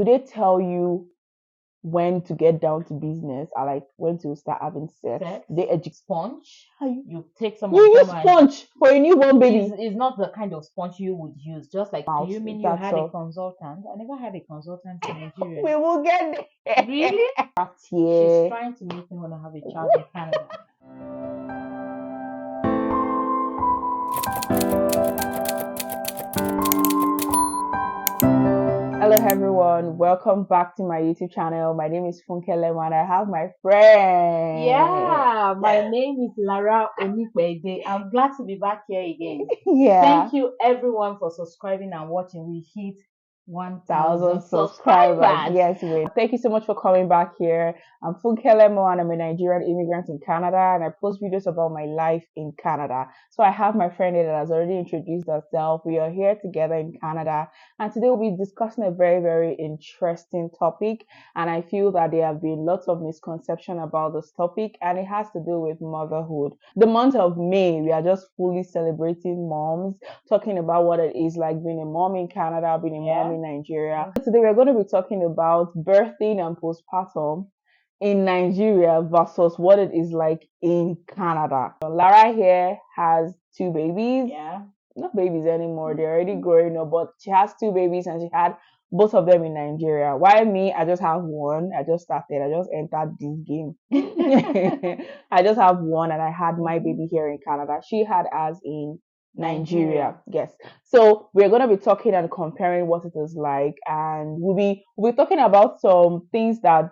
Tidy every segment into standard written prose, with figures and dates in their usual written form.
Do they tell you when to get down to business or like when to start having sex? They educate Sponge. You take some you of use them and sponge for a newborn baby. is not the kind of sponge you would use. Just like, do Mouth, you mean you that's had a all. consultant? I never had a consultant in Nigeria. We will get there. Really? She's Yeah. trying to make me want to have a child in Canada. Hello everyone, welcome back to my YouTube channel. My name is Funke Lema and I have my friend. Yeah, my name is Lara Onikbede. I'm glad to be back here again. Yeah. Thank you everyone for subscribing and watching. We hit 1,000 subscribers. Yes, thank you so much for coming back here. I'm Funke Lemo and I'm a Nigerian immigrant in Canada and I post videos about my life in Canada. So I have my friend here that has already introduced herself. We are here together in Canada and today we'll be discussing a very, very interesting topic, and I feel that there have been lots of misconception about this topic, and it has to do with motherhood. The month of May, we are just fully celebrating moms, talking about what it is like being a mom in Canada, being a mom in Nigeria. Today we're going to be talking about birthing and postpartum in Nigeria versus what it is like in Canada. Lara here has two babies. Yeah. Not babies anymore, they're already growing up, but she has two babies and she had both of them in Nigeria. While me, I just have one. I just entered this game. I just have one and I had my baby here in Canada. She had as in Nigeria. Yes. So we're gonna be talking and comparing what it is like, and we'll be talking about some things that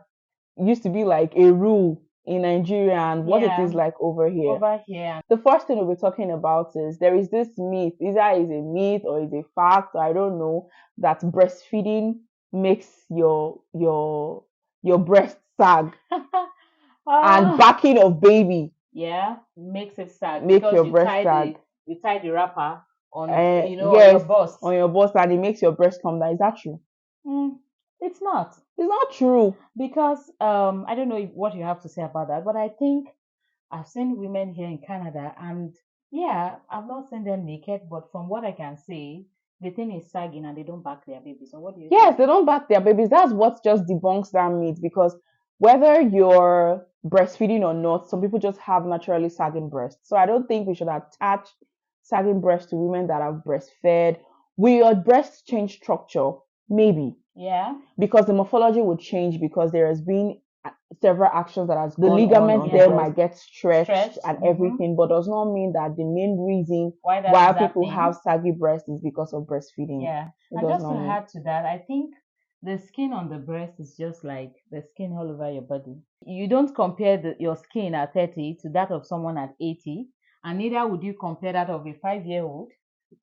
used to be like a rule in Nigeria and what it is like over here. The first thing we'll be talking about is there is this myth, either is a myth or is a fact, I don't know, that breastfeeding makes your breast sag and backing of baby. Yeah, makes it sag. Make because your breast sag. You tie the wrapper on Yes, on your bust. On your bust, and it makes your breast come down. Is that true? It's not. It's not true. Because I don't know what you have to say about that, but I think I've seen women here in Canada, and yeah, I've not seen them naked, but from what I can see, the thing is sagging and they don't back their babies. So what do you Yes, think? they don't back their babies. That's what just debunks that myth, because whether you're breastfeeding or not, some people just have naturally sagging breasts. So I don't think we should attach sagging breasts to women that have breastfed. Will your breasts change structure? Maybe. Yeah. Because the morphology would change because there has been several actions that has the ligaments there might get stretched and everything, but does not mean that the main reason why people have saggy breasts is because of breastfeeding. Yeah. And just to add to that, I think the skin on the breast is just like the skin all over your body. You don't compare your skin at 30 to that of someone at 80, and neither would you compare that of a 5-year-old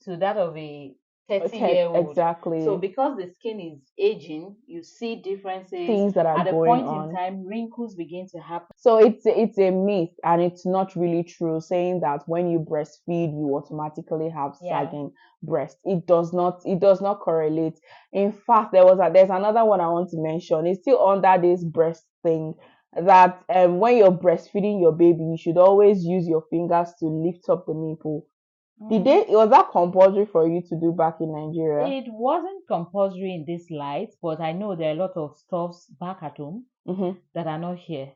to that of a 30-year-old. Exactly. So because the skin is aging, you see differences. Things that are at a going point on. in time, wrinkles begin to happen. So it's a myth, and it's not really true saying that when you breastfeed you automatically have sagging breast. It does not correlate. In fact, there's another one I want to mention. It's still under this breast thing, that when you're breastfeeding your baby, you should always use your fingers to lift up the nipple. Was that compulsory for you to do back in Nigeria? It wasn't compulsory in this light, but I know there are a lot of stuffs back at home that are not here,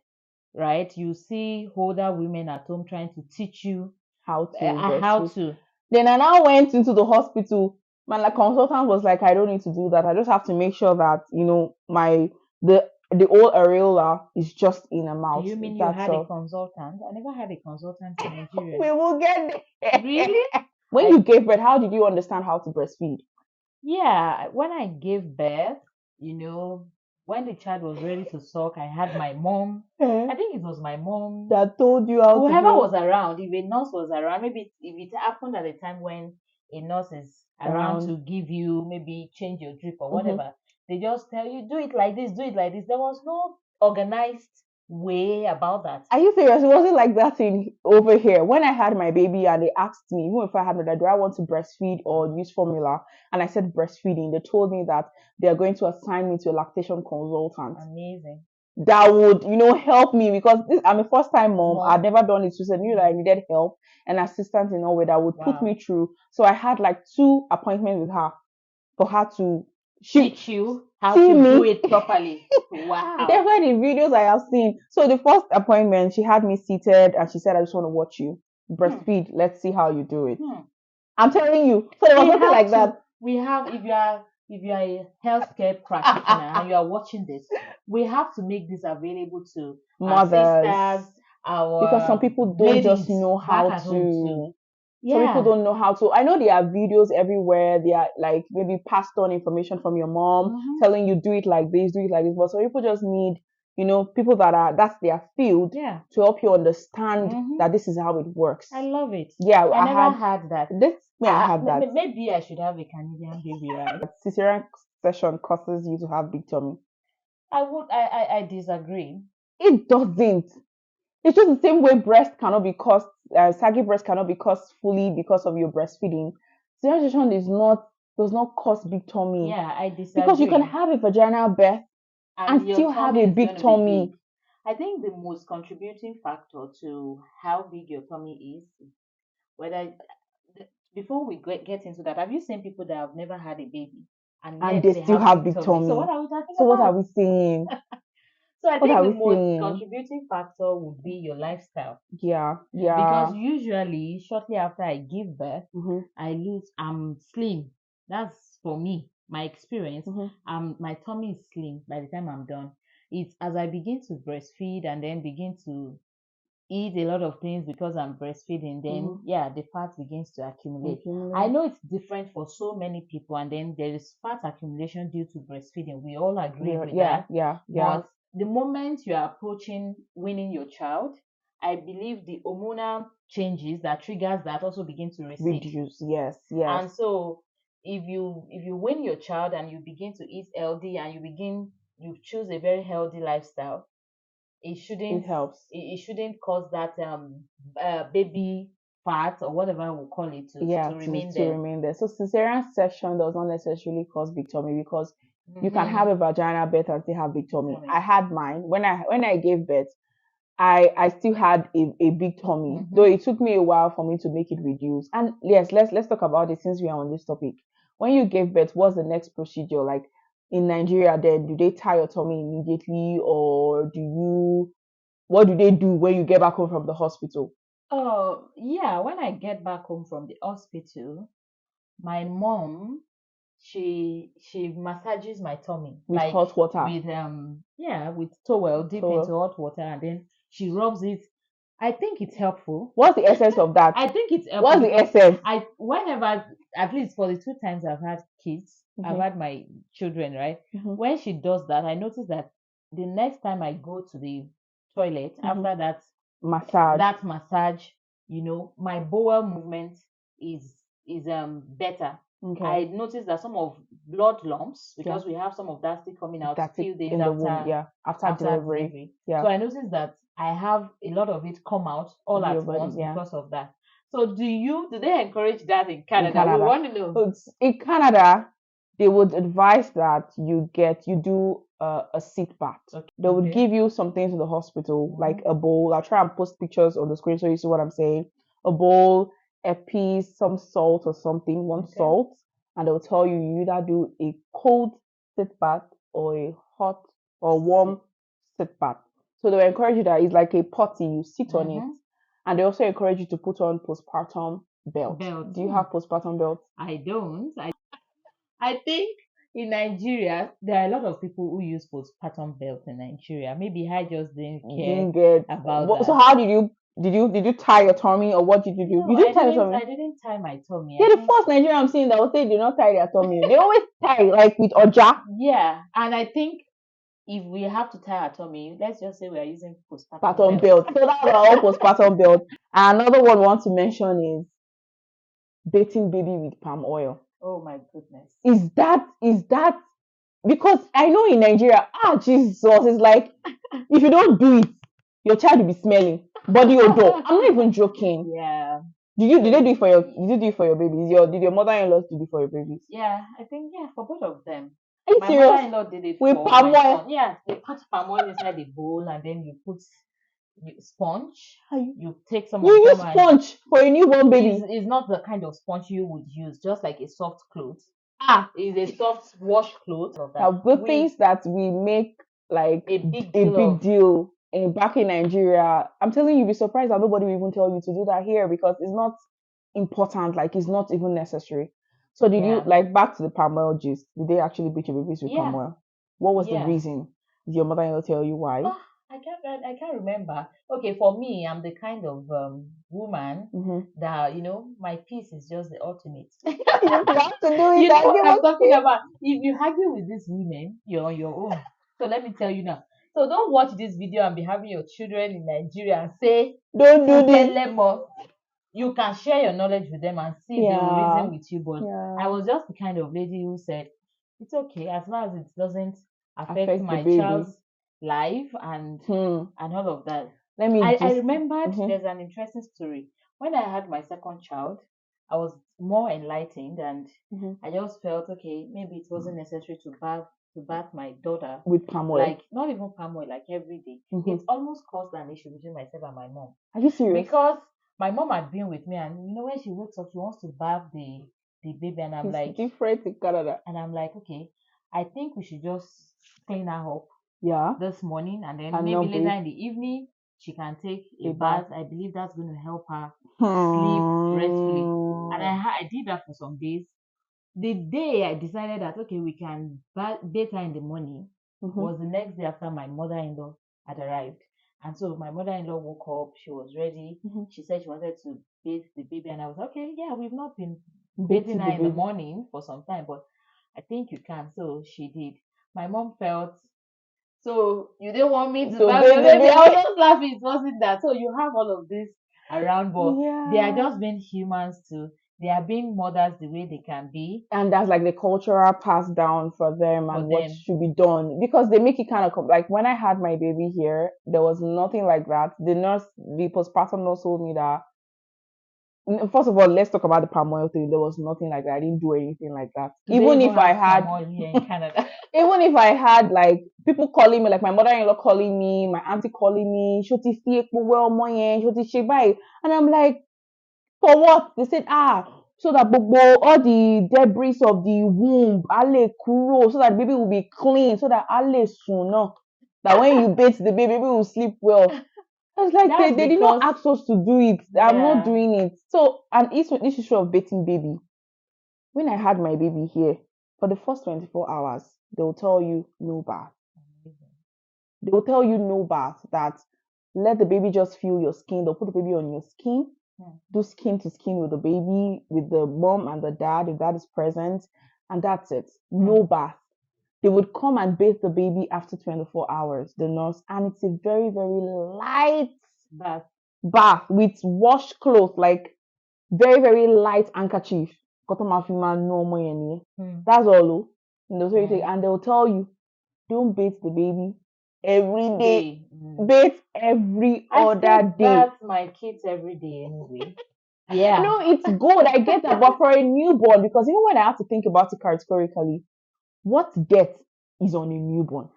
right? You see older women at home trying to teach you how to. Then I now went into the hospital. My consultant was like, I don't need to do that. I just have to make sure that the old areola is just in a mouth. Do you mean you had a consultant? I never had a consultant in Nigeria. We will get there. Really? When you gave birth, how did you understand how to breastfeed? Yeah, when I gave birth, when the child was ready to suck, I had my mom. I think it was my mom that told you how whoever to do. was around. If a nurse was around, maybe if it happened at a time when a nurse is around to give you, maybe change your drip or whatever, they just tell you, do it like this, do it like this. There was no organized way about that. Are you serious? It wasn't like that thing over here. When I had my baby and they asked me, even if I had that, do I want to breastfeed or use formula? And I said breastfeeding. They told me that they are going to assign me to a lactation consultant. Amazing. That would, help me, because I'm a first-time mom. I'd never done it. So she knew that I needed help and assistance in a way that would put me through. So I had like 2 appointments with her for her to teach you how see to me. do it properly. Wow. Definitely videos I have seen. So the first appointment, she had me seated and she said, I just want to watch you breastfeed. Let's see how you do it. I'm telling you. So there was nothing like that. We have, if you are a healthcare practitioner and you are watching this, we have to make this available to Mothers, our sisters, our because some people don't just know how to. Some people don't know how to. I know there are videos everywhere. They are like maybe passed on information from your mom telling you do it like this, do it like this. But some people just need, people that's their field to help you understand that this is how it works. I love it. Yeah, I never had that. I had that. Maybe I should have a Canadian baby, right? Cesarean section causes you to have big tummy. I disagree. It doesn't. It's just the same way breast cannot be caused, saggy breast cannot be caused fully because of your breastfeeding. Cesarean section does not cause big tummy. Yeah, I disagree. Because you can have a vaginal birth and still have a big tummy. I think the most contributing factor to how big your tummy is, whether before we get into that, have you seen people that have never had a baby and they still have big tummy? So what are we talking about? What are we saying? So I think the most contributing factor would be your lifestyle. Yeah. Because usually, shortly after I give birth, I'm slim. That's for me, my experience. My tummy is slim by the time I'm done. It's as I begin to breastfeed and then begin to eat a lot of things because I'm breastfeeding, then the fat begins to accumulate. I know it's different for so many people, and then there is fat accumulation due to breastfeeding. We all agree with that. But the moment you are approaching winning your child, I believe the hormonal changes that triggers that also begin to reduce. Yes. And so if you win your child and you begin to eat healthy and you choose a very healthy lifestyle, it shouldn't cause that baby fat or whatever we'll call it to remain there. So cesarean section does not necessarily cause big tummy, because you can have a vaginal birth and still have big tummy. I had mine when I gave birth. I still had a big tummy, though it took me a while for me to make it reduce. And yes, let's talk about it since we are on this topic. When you gave birth, what's the next procedure? Like in Nigeria, then do they tie your tummy immediately, or what do they do when you get back home from the hospital? Oh, yeah, when I get back home from the hospital, my mom, she massages my tummy with hot water. With towel, dip into hot water, and then she rubs it. I think it's helpful. What's the essence of that? I think it's helpful. What's the essence? Whenever, at least for the 2 times I've had kids, I've had my children, right? When she does that, I notice that the next time I go to the toilet after that massage, my bowel movement is better. Okay. I noticed that some of blood lumps, because we have some of that still coming out a few days after delivery. Yeah. So I noticed that I have a lot of it come out all at once because of that. So do they encourage that in Canada? We want to know. In Canada, they would advise that you do a sit bath. Okay. They would give you some things in the hospital, like a bowl. I'll try and post pictures on the screen so you see what I'm saying. A bowl, a piece, some salt or something, salt, and they'll tell you either do a cold sit bath or a hot or warm sit bath. So they'll encourage you that it's like a potty, you sit on it. And they also encourage you to put on postpartum belt. Do you have postpartum belt? I don't. I think in Nigeria, there are a lot of people who use postpartum belt in Nigeria. Maybe I just didn't care about that. So how did you tie your tummy, or what did you do? No, I didn't tie my tummy. You're the first Nigerian I'm seeing that will say they do not tie their tummy. They always tie like with oja. Yeah, and I think if we have to tie our tummy, let's just say we are using postpartum belt. So that's our own postpartum belt. And another one I want to mention is bathing baby with palm oil. Oh my goodness. Is that because I know in Nigeria, Jesus, it's like if you don't do it, your child will be smelling body odor. I'm not even joking. Yeah. Did you do it for your babies? Did your mother-in-law do it for your babies? Yeah, I think for both of them. Are you serious? My mother-in-law did it with palm oil. Yeah, they put palm oil inside the bowl and then you put sponge. You take some. You use sponge for a newborn baby. It's not the kind of sponge you would use, just like a soft cloth. is a soft washcloth of that. Now, good things that we make like A big a deal big of. deal in back in Nigeria. I'm telling you, you'll be surprised that nobody will even tell you to do that here because it's not important. Like it's not even necessary. So did you Yeah. like back to the palm oil gist? Did they actually beat your babies with palm Yeah. oil? What was the Yeah. reason? Did your mother-in-law tell you why? Oh, I can't remember. Okay, for me, I'm the kind of woman Mm-hmm. that my peace is just the ultimate. You have to do You it know and what give I'm us talking peace. about. If you argue with these women, you're on your own. So let me tell you now. So don't watch this video and be having your children in Nigeria and say, Don't do this. Fukelemo. You can share your knowledge with them and see if they will Yeah. reason with you. But I Yeah. was just the kind of lady who said, it's okay as long as it doesn't affect Affect the my baby. child's life and Hmm. all of that. Let me I just. remembered Mm-hmm. there's an interesting story. When I had my second child, I was more enlightened and Mm-hmm. I just felt okay, maybe it wasn't necessary to bath my daughter, With palm oil. like not even palm oil, like every day. Mm-hmm. It almost caused an issue between myself and my mom Are you serious? because my mom had been with me, and when she wakes up, she wants to bath the baby, and I'm It's like, different in Canada. okay, I think we should just clean her up Yeah. this morning, and then And maybe not later bathe in the evening she can take a a bath. bath. I believe that's going to help her sleep restfully. And Hmm. I did that for some days. The day I decided that okay, we can bathe her in the morning Mm-hmm. was the next day after my mother-in-law had arrived. And so my mother-in-law woke up, she was ready. Mm-hmm. She said she wanted to bathe the baby, and I was okay, yeah, we've not been bathing Bathing her the in the baby. morning for some time, but I think you can. So she did. My mom felt so you didn't want me to So bath bathe your the baby. I was baby. just laughing. It wasn't that. So you have all of this around, but they are Yeah. just being humans too. They are being mothers the way they can be And that's like the cultural pass down for them for and what them. should be done because they make it kind of like when I had my baby here, there was nothing like that. The postpartum nurse told me that. First of all, let's talk about the palm oil thing. There was nothing like that. I didn't do anything like that. Do they even have palm oil here in Canada? Even if I had like people calling me, like my mother-in-law calling me, my auntie calling me, Shoti fi epo we omo yen, Shoti se bayi. And I'm like, for what? They said, so that all the debris of the womb, ale kuro, so that the baby will be clean, so that ale sooner. That when you bathe the baby will sleep well. I was like, That's they did not because ask us to do it. I'm not yeah. doing it. So, and this issue of bathing baby, when I had my baby here, for the first 24 hours, they'll tell you no bath. They'll tell you no bath, that let the baby just feel your skin. They'll put the baby on your skin, do skin to skin with the baby, with the mom and the dad, if that is present, and that's it. No bath. They would come and bathe the baby after 24 hours, the nurse, and it's a very, very light bath with washcloth, like very, very light handkerchief. That's all. And they'll tell you, don't bathe the baby every day. Bathe every I other still day. bath my kids every day anyway. Yeah. No, it's good. I get that. But for a newborn, because even when I have to think about it categorically, what death is on a newborn?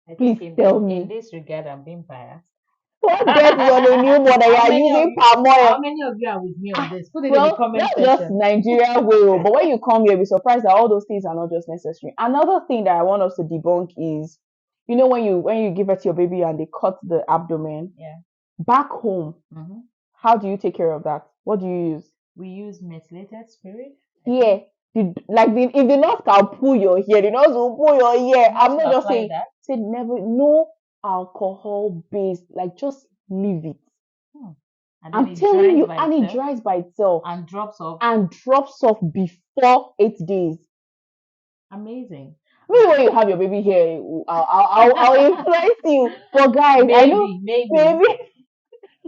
I Please think tell in me. this regard I'm being biased. What death is on a newborn that you How are many of using you palm how oil? many of you are with me on this? Put it in the Well, comment that's just section. Nigeria way. But when you come here, be surprised that all those things are not just necessary. Another thing that I want us to debunk is, when you give birth to your baby and they cut the abdomen, Yeah. back home, how do you take care of that? What do you use? We use methylated spirit. Yeah. If the nurse can pull your hair, the nurse will pull your hair. I'm not just saying, that. say never, no alcohol based, like just leave it. And then I'm it telling dries you, by and it itself dries by itself and drops off. and drops off before 8 days. Amazing. Maybe when you have your baby here, I'll influence you. But guys, I know maybe.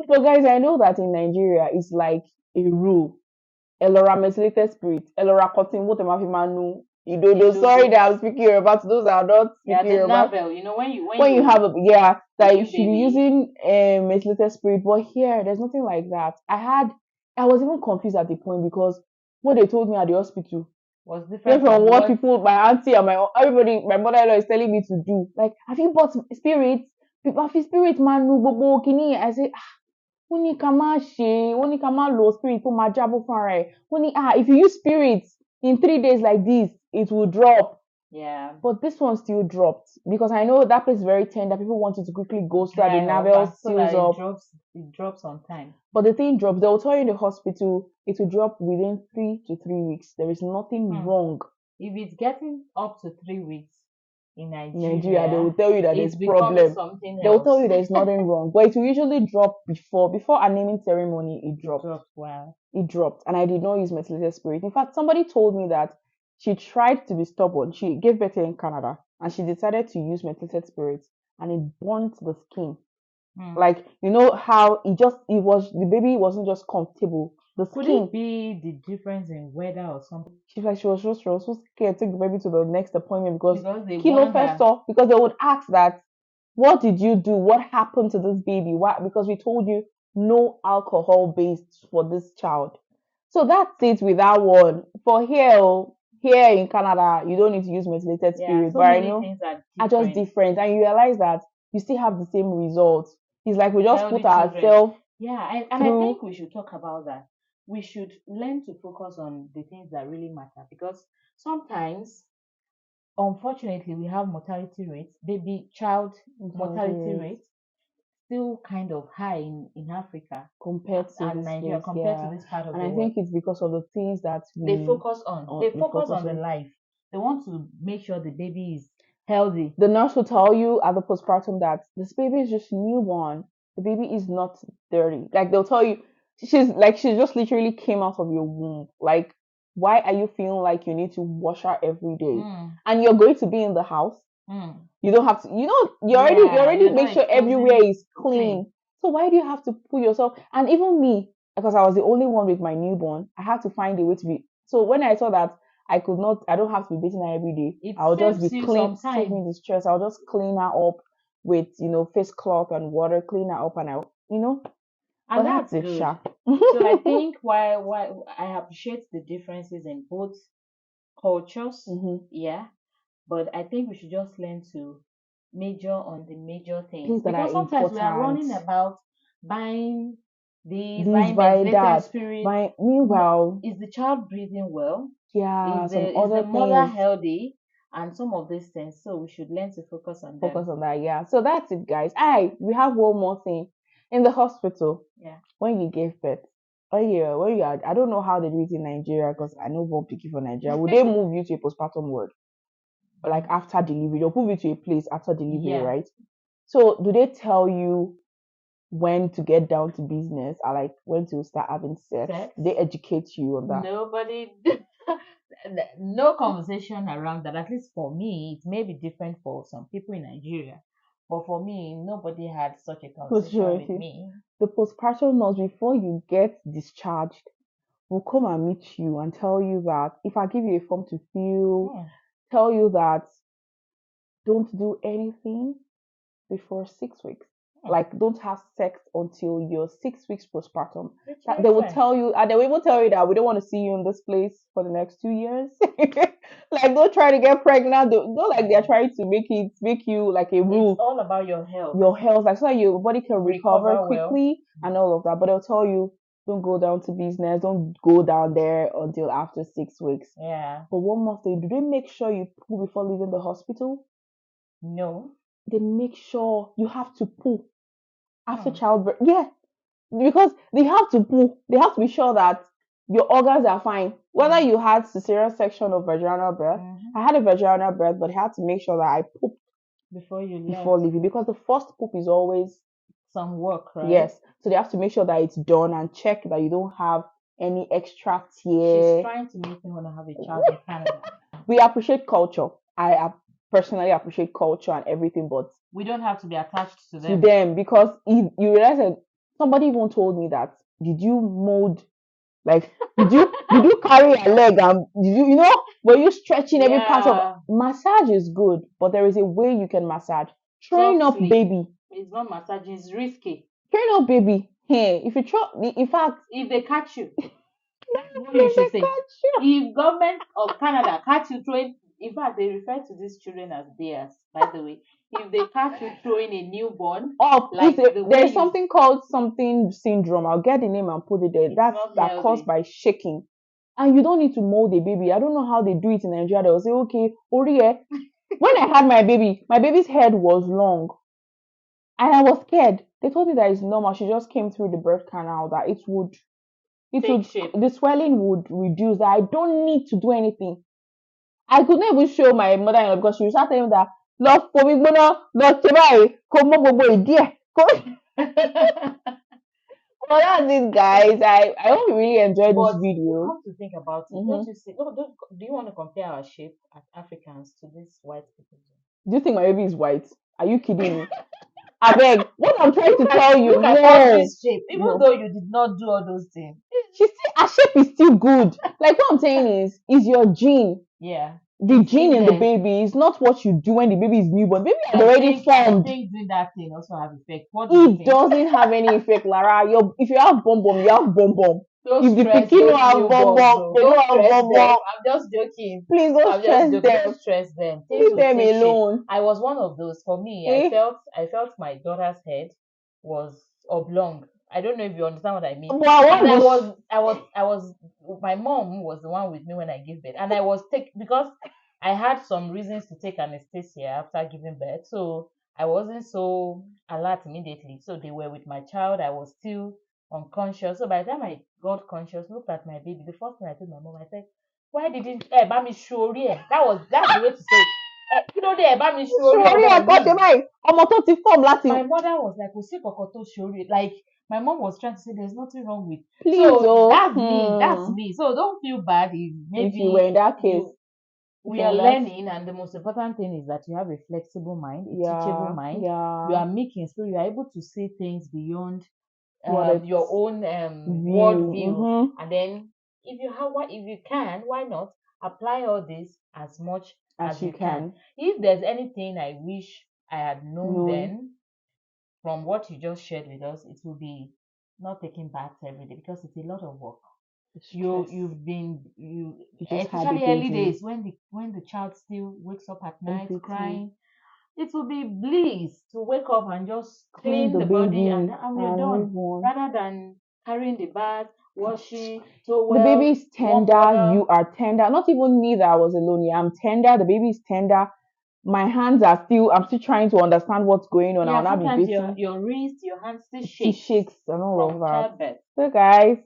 But guys, I know that in Nigeria it's like a rule. Elora methylated spirit, Elora cotton, what am I know? Sorry that I'm speaking about those that are not speaking the about. novel, When you have that you should be baby. using methylated spirit, but here there's nothing like that. I was even confused at the point because what they told me at the hospital was different from what people, my auntie and everybody, my mother-in-law is telling me to do. Like, have you bought spirits? People have spirit man, no bobo kini. I say, ó ní ká má ṣe, ó ní ká má lo spirit tó máa jábọ́ fúnra ẹ̀. Ó ní, if you use spirit in 3 days like this, it will drop. Yeah. But this one still dropped because I know that place is very tender. People want it to quickly go so that the Dry navel up, so seals that up. it drops on time. But the thing drops. They will tell you in the hospital it will drop within 3 to 3 weeks. There is nothing wrong. If it's getting up to 3 weeks in Nigeria, they will tell you that it's there's problem. something else. They will tell you there's nothing wrong, but it will usually drop before a naming ceremony. It dropped. Wow. It dropped, and I did not use methylated spirit. In fact, somebody told me that she tried to be stubborn. She gave birth in Canada, and she decided to use methylated spirit, and it burnt the skin. Like, you know how the baby wasn't just comfortable. The Could skin. it be the difference in weather or something? She was so scared to take the baby to the next appointment because they kilo first off, because they would ask that, what did you do? What happened to this baby? Why? Because we told you no alcohol based for this child. So that's it with that one. For here in Canada, you don't need to use methylated spirit, so but many I know things are just different, and you realize that you still have the same results. It's like we just put ourselves. Yeah, and I think we should talk about that. We should learn to focus on the things that really matter, because sometimes, unfortunately, we have mortality rates, child mortality rates, still kind of high in Africa compared to Nigeria, compared to this part of the world. And I think it's because of the things that they focus on. They focus on the life. They want to make sure the baby is healthy. The nurse will tell you at the postpartum that this baby is just newborn. The baby is not dirty. Like, they'll tell you she just literally came out of your womb. Like, why are you feeling like you need to wash her every day? And you're going to be in the house. You don't have to, you already make sure everywhere is clean. So why do you have to put yourself? And even me, because I was the only one with my newborn, I had to find a way to be. So when I saw that I don't have to be beating her every day, I'll just be clean, save me the stress. I'll just clean her up with, face cloth and water, clean her up, and and that's it, Sha. So I think why I appreciate the differences in both cultures. Yeah. But I think we should just learn to major on the major things, because sometimes we are running about buying buying methylated spirit. Meanwhile, is the child breathing well? Yeah, is the mother healthy? And some of these things. So we should learn to focus on that. Yeah. So that's it, guys. We have one more thing. In the hospital, when you gave birth, when you are, I don't know how they do it in Nigeria, because I know one picky for Nigeria. Would they move you to a postpartum ward? Like after delivery, they'll move you to a place after delivery, right? So do they tell you when to get down to business, or like when to start having sex? They educate you on that? Nobody. No conversation around that. At least for me, it may be different for some people in Nigeria, but for me, nobody had such a conversation with me. The postpartum nurse, before you get discharged, will come and meet you and tell you that, if I give you a form to fill, tell you that don't do anything before 6 weeks. Like, don't have sex until you're 6 weeks postpartum. They will tell you, and they will even tell you that we don't want to see you in this place for the next 2 years. Like, don't try to get pregnant. Don't like they're trying to make you like a rule. It's all about your health. Like, so that your body can recover quickly and all of that. But they'll tell you, don't go down to business. Don't go down there until after 6 weeks. Yeah. But one more thing, do they make sure you poo before leaving the hospital? No. They make sure you have to poo after childbirth. Yeah, because they have to poo. They have to be sure that your organs are fine. Whether you had cesarean section or vaginal birth. I had a vaginal birth, but I had to make sure that I pooped before leaving, because the first poop is always some work, right? Yes. So they have to make sure that it's done and check that you don't have any extra tear. She's trying to make me want to have a child in Canada. We appreciate culture. I personally appreciate culture and everything, but we don't have to be attached to them. Because you realize that somebody even told me that, did you mold, like, did you carry a leg, and did you were you stretching every part of massage? Is good, but there is a way you can massage. Train up baby. It's not massage, it's risky. Train up baby. Hey, if you try, in fact, if they catch you, what you should say. If government of Canada catch you in fact, they refer to these children as theirs, by the way. If they catch you throwing a newborn, like there's something called something syndrome. I'll get the name and put it there. That's caused by shaking. And you don't need to mold a baby. I don't know how they do it in Nigeria. They'll say, okay, Oriye. When I had my baby's head was long. And I was scared. They told me that it's normal. She just came through the birth canal, that the swelling would reduce, that I don't need to do anything. I could not even show my mother-in-law because she was telling me that, love for me, love today, come on, dear. Well, that's it, guys. I hope you really enjoyed this video. You have to think about it. Don't you see? Do you want to compare our shape as Africans to these white people? Do you think my baby is white? Are you kidding me? I beg. What I'm trying to tell you, this shape, even though you did not do all those things, her shape is still good. Like what I'm saying is your gene. Yeah. The gene in the baby is not what you do when the baby is newborn. Baby is already formed. I think doing that thing also have effect. It doesn't have any effect, Lara. If you have bom bom, you have bom bom. If the pikin don't have bom bom, they don't have bom bom. I'm just joking. Please don't stress them. Don't stress them. Leave them alone. I was one of those. For me, I felt my daughter's head was oblong. I don't know if you understand what I mean. My mom was the one with me when I gave birth, and I was because I had some reasons to take anesthesia after giving birth, so I wasn't so alert immediately. So they were with my child. I was still unconscious. So by the time I got conscious, looked at my baby, the first thing I told my mom, I said, "Why didn't Bami show here?" That's the way to say. You know, Bami show here. My mother was like, "Osi kokoto show here." Like my mom was trying to say there's nothing wrong with. Please, so that's me. So don't feel bad if you were in that case. We are learning, and the most important thing is that you have a flexible mind, a teachable mind. You are making, so you are able to see things beyond your own world view. And then, if you can, why not apply all this as much as you can? If there's anything I wish I had known then, from what you just shared with us, it will be not taking baths every day, because it's a lot of work. Especially early days when the child still wakes up at night crying, it will be bliss to wake up and just clean the body and we're done, rather than carrying the bath, washing. So the baby is tender. You are tender. Not even me that I was alone. Yeah, I'm tender. The baby is tender. My hands are still. I'm still trying to understand what's going on. Yeah, sometimes your wrist, your hands still shakes and all of that. So guys,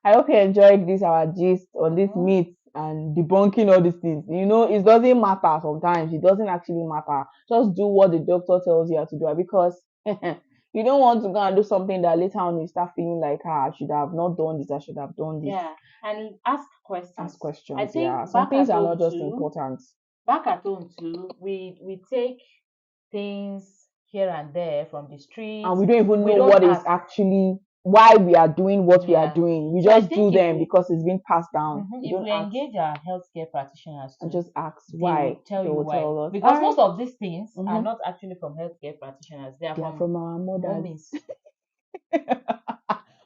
I hope you enjoyed our gist on this myths and debunking all these things. You know, it doesn't matter sometimes. It doesn't actually matter. Just do what the doctor tells you how to do, because you don't want to go and do something that later on you start feeling like, I should have not done this, I should have done this. Yeah, and ask questions. I think some things are not just important. Back at home too, we take things here and there from the streets, and we don't even know what is actually why we are doing what we are doing. We just do them because it's been passed down. If we engage our healthcare practitioners and just ask why, they will tell us. Because most of these things are not actually from healthcare practitioners. They are from our mothers.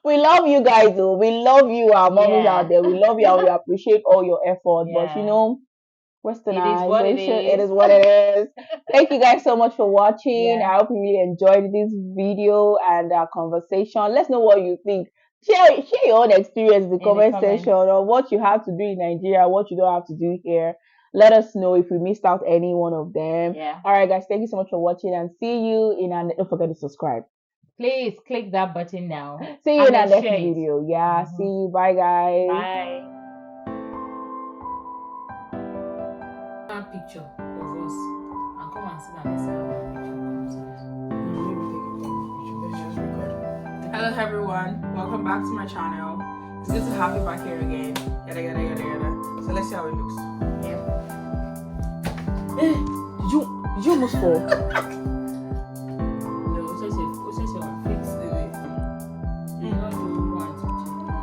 We love you guys, though. We love you, our mommies out there. We love you and we appreciate all your effort. But you know, Westernization, it is what it is. Thank you guys so much for watching. I hope you really enjoyed this video and our conversation. Let's know what you think. Share your own experience in the comment section, or what you have to do in Nigeria, what you don't have to do here. Let us know if we missed out any one of them. All right, guys, thank you so much for watching, and see you in our don't forget to subscribe. Please click that button now. See you in our next video. See you. Bye, guys. Bye. Picture of us and come and sit and listen. Hello everyone, welcome back to my channel. It's good to have you back here again. Yada yada yada yada. So let's see how it looks. Did you almost fall?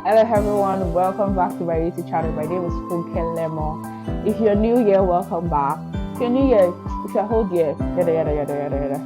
Hello everyone, welcome back to my YouTube channel. My name is Funke Lemo. If you're new here, welcome back. If you're new here, if you're old here, yada yada yada yada yada.